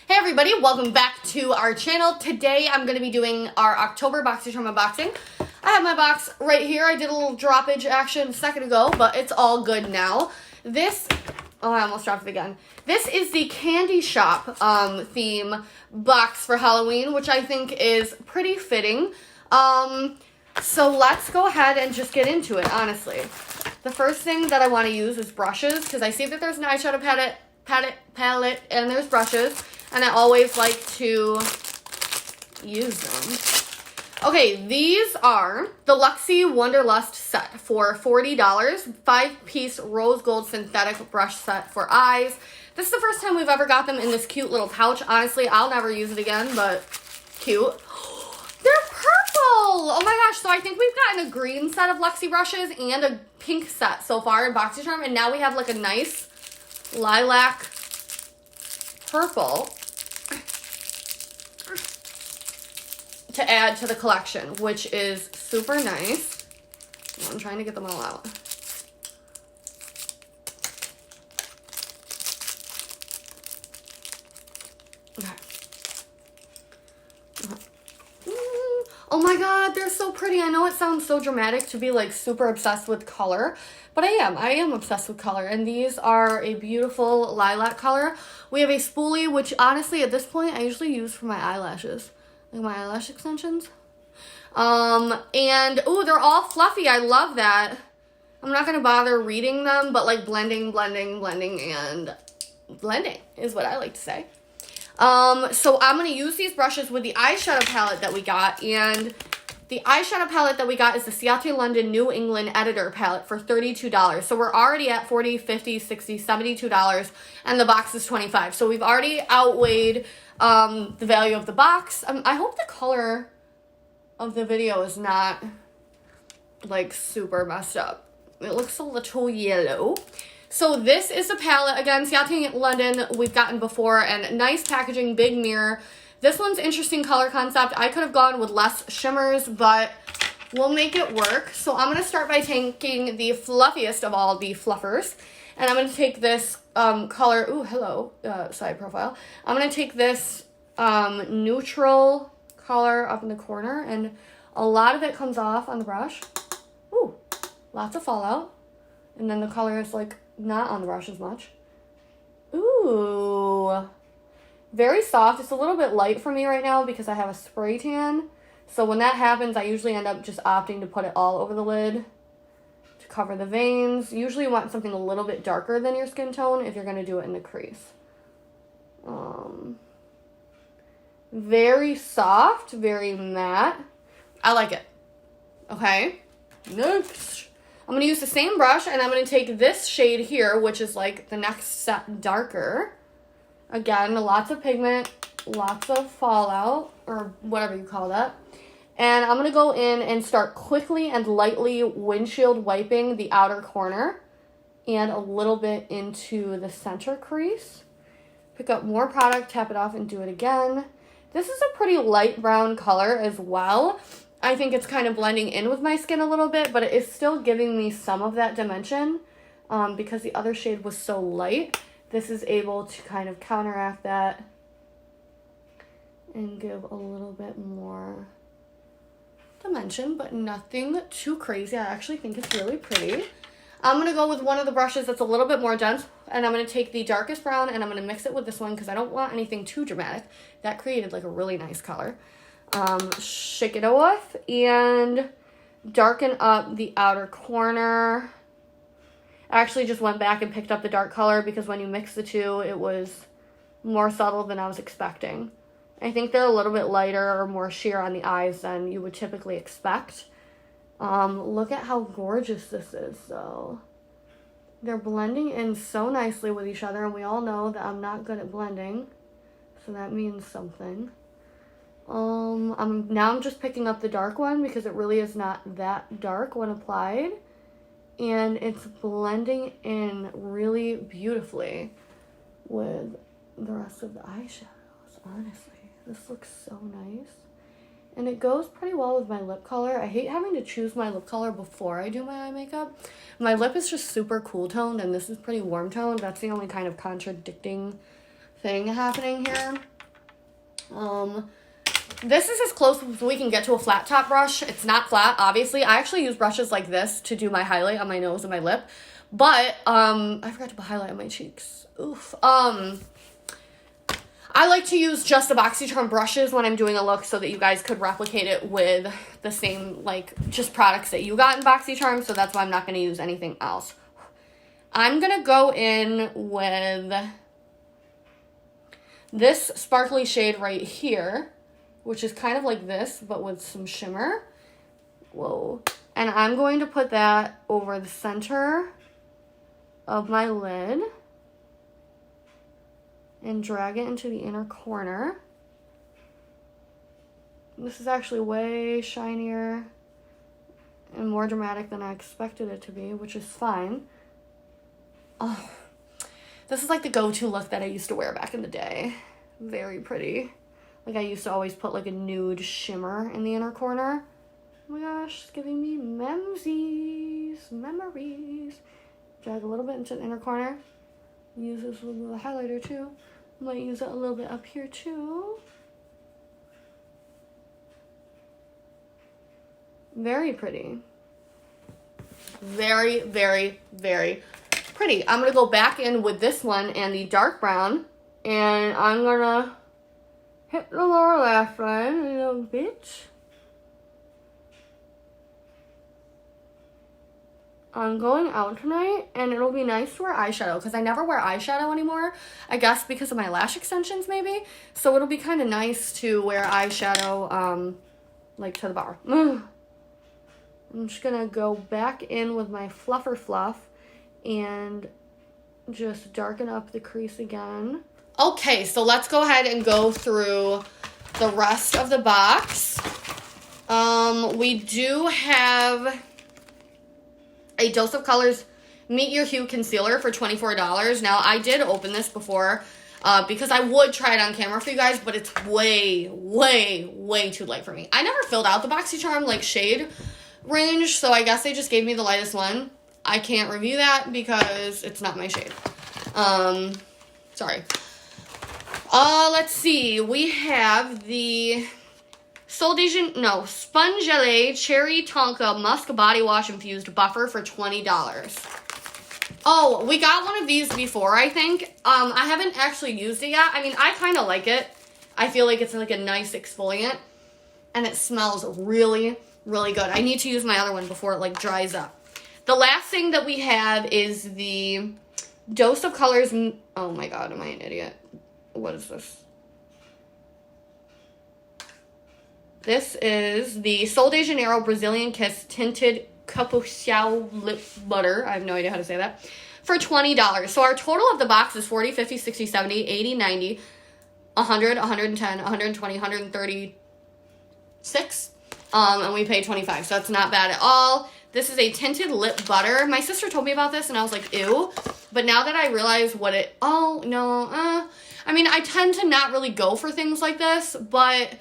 Hey everybody, welcome back to our channel. Today I'm going to be doing our October Boxycharm unboxing. I have my box right here. I did a little droppage action a second ago, but it's all good now. I almost dropped it again. This is the Candy Shop theme box for Halloween, which I think is pretty fitting. So let's go ahead and just get into it, honestly. The first thing that I want to use is brushes, because I see that there's an eyeshadow palette, and there's brushes, and I always like to use them. Okay, these are the Luxie Wonderlust set for $40, 5-piece rose gold synthetic brush set for eyes. This is the first time we've ever got them in this cute little pouch. Honestly, I'll never use it again, but cute. They're purple! Oh my gosh, so I think we've gotten a green set of Luxie brushes and a pink set so far in Boxycharm, and now we have like a nice lilac purple to add to the collection, which is super nice. I'm trying to get them all out. Okay. Oh my god, they're so pretty. I know it sounds so dramatic to be like super obsessed with color, but I am obsessed with color, and these are a beautiful lilac color. We have a spoolie, which honestly at this point I usually use for my eyelashes, like my eyelash extensions. And oh, they're all fluffy. I love that. I'm not gonna bother reading them, but like blending and blending is what I like to say. So I'm going to use these brushes with the eyeshadow palette that we got, and the eyeshadow palette that we got is the Ciate London New England Editor palette for $32. So we're already at $40, $50, $60, $72, and the box is $25. So we've already outweighed the value of the box. I hope the color of the video is not like super messed up. It looks a little yellow. So this is a palette, again, Ciate London we've gotten before, and nice packaging, big mirror. This one's interesting color concept. I could have gone with less shimmers, but we'll make it work. So I'm going to start by taking the fluffiest of all the fluffers, and I'm going to take this color, ooh, hello, side profile. I'm going to take this neutral color up in the corner, and a lot of it comes off on the brush. Ooh, lots of fallout. And then the color is like not on the brush as much. Ooh, very soft. It's a little bit light for me right now because I have a spray tan. So when that happens, I usually end up just opting to put it all over the lid to cover the veins. Usually you want something a little bit darker than your skin tone if you're going to do it in the crease. Very soft, very matte. I like it. Okay, next. I'm going to use the same brush, and I'm going to take this shade here, which is like the next set darker. Again, lots of pigment, lots of fallout, or whatever you call that. And I'm going to go in and start quickly and lightly windshield wiping the outer corner and a little bit into the center crease. Pick up more product, tap it off, and do it again. This is a pretty light brown color as well. I think it's kind of blending in with my skin a little bit, but it is still giving me some of that dimension because the other shade was so light. This is able to kind of counteract that and give a little bit more dimension, but nothing too crazy. I actually think it's really pretty. I'm going to go with one of the brushes that's a little bit more dense, and I'm going to take the darkest brown, and I'm going to mix it with this one because I don't want anything too dramatic. That created like a really nice color. Shake it off and darken up the outer corner. I actually just went back and picked up the dark color because when you mix the two, it was more subtle than I was expecting. I think they're a little bit lighter or more sheer on the eyes than you would typically expect. Look at how gorgeous this is, though. They're blending in so nicely with each other, and we all know that I'm not good at blending, so that means something. I'm just picking up the dark one because it really is not that dark when applied, and it's blending in really beautifully with the rest of the eyeshadows. Honestly, this looks so nice, and it goes pretty well with my lip color. I hate having to choose my lip color before I do my eye makeup. My lip is just super cool toned, and this is pretty warm toned. That's the only kind of contradicting thing happening here. This is as close as we can get to a flat top brush. It's not flat, obviously. I actually use brushes like this to do my highlight on my nose and my lip. But, I forgot to put highlight on my cheeks. Oof. I like to use just the Boxycharm brushes when I'm doing a look so that you guys could replicate it with the same, like, just products that you got in Boxycharm. So that's why I'm not going to use anything else. I'm going to go in with this sparkly shade right here, which is kind of like this, but with some shimmer. Whoa. And I'm going to put that over the center of my lid and drag it into the inner corner. This is actually way shinier and more dramatic than I expected it to be, which is fine. Oh, this is like the go-to look that I used to wear back in the day. Very pretty. Like, I used to always put, like, a nude shimmer in the inner corner. Oh my gosh, it's giving me memories. Drag a little bit into the inner corner. Use this with a highlighter, too. Might use it a little bit up here, too. Very pretty. Very, very, very pretty. I'm going to go back in with this one and the dark brown. And I'm going to hit the lower lash line a little bit. I'm going out tonight, and it'll be nice to wear eyeshadow, because I never wear eyeshadow anymore, I guess because of my lash extensions, maybe. So it'll be kind of nice to wear eyeshadow, like, to the bar. I'm just going to go back in with my Fluffer Fluff and just darken up the crease again. Okay, so let's go ahead and go through the rest of the box. We do have a Dose of Colors Meet Your Hue Concealer for $24. Now, I did open this before because I would try it on camera for you guys, but it's way, way, way too light for me. I never filled out the Boxycharm, like, shade range, so I guess they just gave me the lightest one. I can't review that because it's not my shade. Sorry. Let's see. We have the Sponge Gelée Cherry Tonka Musk Body Wash Infused Buffer for $20. Oh, we got one of these before, I think. I haven't actually used it yet. I mean, I kind of like it. I feel like it's like a nice exfoliant, and it smells really, really good. I need to use my other one before it, like, dries up. The last thing that we have is the Dose of Colors. Oh my god, am I an idiot? What is this? This is the Sol de Janeiro Brazilian Kiss Tinted Capuchão Lip Butter. I have no idea how to say that. For $20. So our total of the box is 40, 50, 60, 70, 80, 90, 100, 110, 120, 136. And we paid $25. So that's not bad at all. This is a tinted lip butter. My sister told me about this and I was like, ew. But now that I realize what it... Oh, no. I mean, I tend to not really go for things like this, but...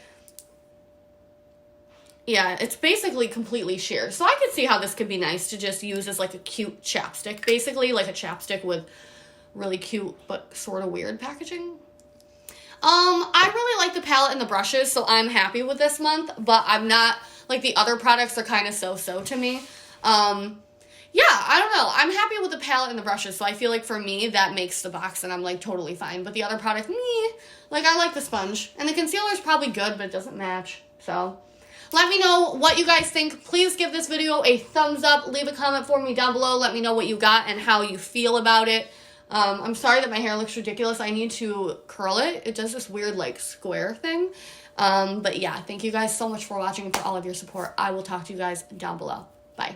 Yeah, it's basically completely sheer. So I could see how this could be nice to just use as, like, a cute chapstick, basically. Like a chapstick with really cute but sort of weird packaging. I really like the palette and the brushes, so I'm happy with this month. But I'm not... Like, the other products are kind of so-so to me. Yeah, I don't know. I'm happy with the palette and the brushes, so I feel like for me, that makes the box, and I'm, like, totally fine. But the other product, like, I like the sponge. And the concealer's probably good, but it doesn't match. So, let me know what you guys think. Please give this video a thumbs up. Leave a comment for me down below. Let me know what you got and how you feel about it. I'm sorry that my hair looks ridiculous. I need to curl it. It does this weird, like, square thing. But yeah, thank you guys so much for watching and for all of your support. I will talk to you guys down below. Bye.